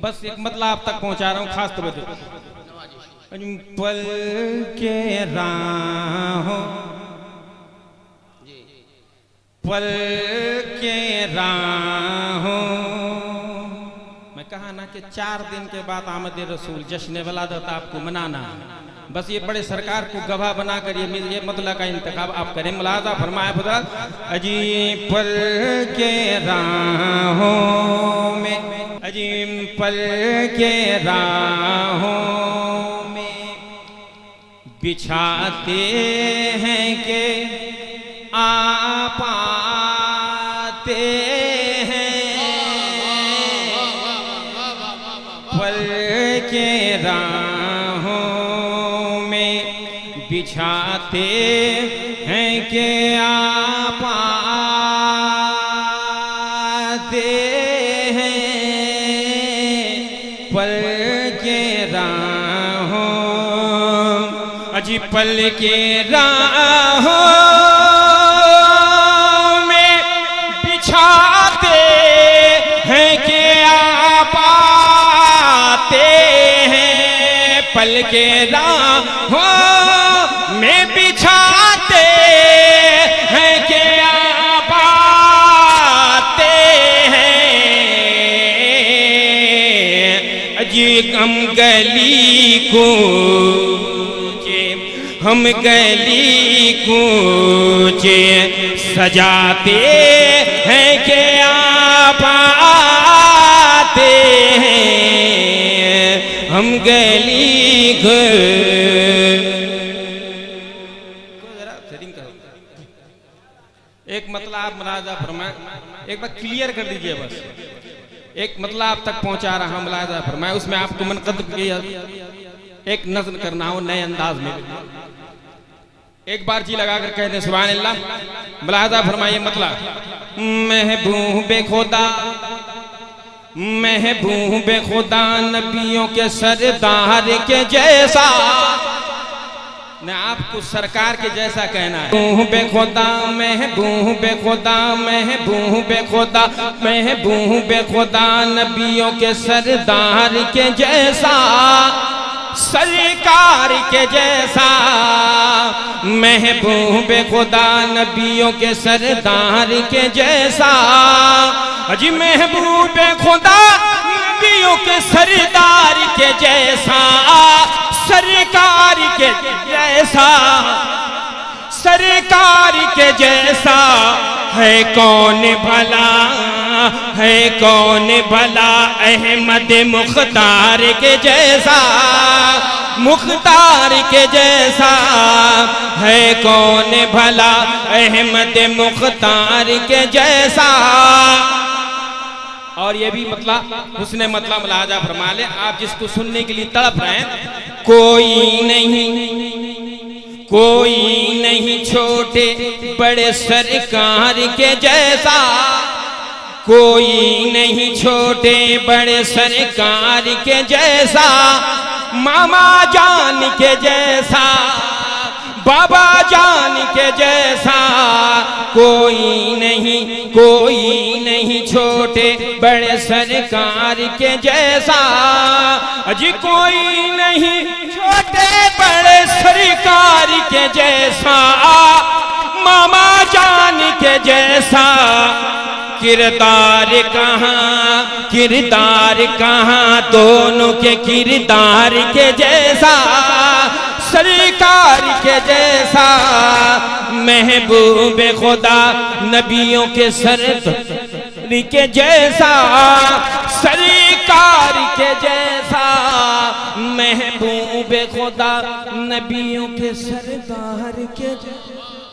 बस एक मतलब आप तक पहुंचा रहा हूँ खास तौर पे। पल के राहों, पल के राहों, मैं कहा ना कि 4 दिन के बाद आमद रसूल जश्न वलादत आपको मनाना है। बस ये बड़े सरकार को गवाह बनाकर ये मतलब का इंतखाब आप करें। मुलाजा फरमाया खुदा अजी पल के राहों में, अजी पल के राहों में बिछाते हैं कि आप आते हैं, पल के राहों में बिछाते हैं कि आप आते हैं, पल के राहों, अजी पल के राहों में बिछाते हैं कि आप आते हैं, पल के राहों में बिछाते हैं कि आप आते हैं, अजी हम गली कूचे सजाते हैं कि आप आते हैं, हम गली एक मतलब आप मुलाजा फरमाए, एक बार क्लियर कर दीजिए बस। एक मतलब आप तक पहुंचा रहा हूं, मुलाजा फरमाए, उसमें आपको मनक़द किया एक नज़्म करना हो नए अंदाज में। एक बार जी लगाकर कह दे सुभान अल्लाह। मुलाजा फरमाइए मतलब महबूबे खुदा, महबूबे खुदा नबियों के सरदार के जैसा, न आपको सरकार के जैसा कहना है। महबूबे खुदा, महबूबे खुदा, महबूबे खुदा, महबूबे खुदा नबियों के सरदार के जैसा, सरकार के जैसा, महबूबे खुदा नबियों के सरदार के जैसा, अजी महबूबे खुदा नबियों के सरदार के जैसा, सरकार के जैसा, सरकार के जैसा है कौन भला, है कौन भला अहमद मुख्तार के जैसा, मुख्तार के जैसा है कौन भला अहमद मुख्तार के जैसा। और ये भी मतलब उसने मतलब मुलाजा फरमा ले, आप जिसको सुनने के लिए तड़प रहे हैं, कोई नहीं छोटे बड़े सरकार के जैसा, कोई नहीं छोटे बड़े सरकार के जैसा, मामा जान के जैसा, बाबा जान के जैसा, कोई नहीं छोटे बड़े सरकार के जैसा, अजी कोई नहीं छोटे बड़े सरकार के जैसा, मामा जान के जैसा, किरदार कहाँ दोनों के किरदार के जैसा, सरकार के जैसा, महबूबे खुदा नबियों के सरदार के जैसा, सरकार के जैसा, महबूबे खुदा नबियों के सरदार के जैसा।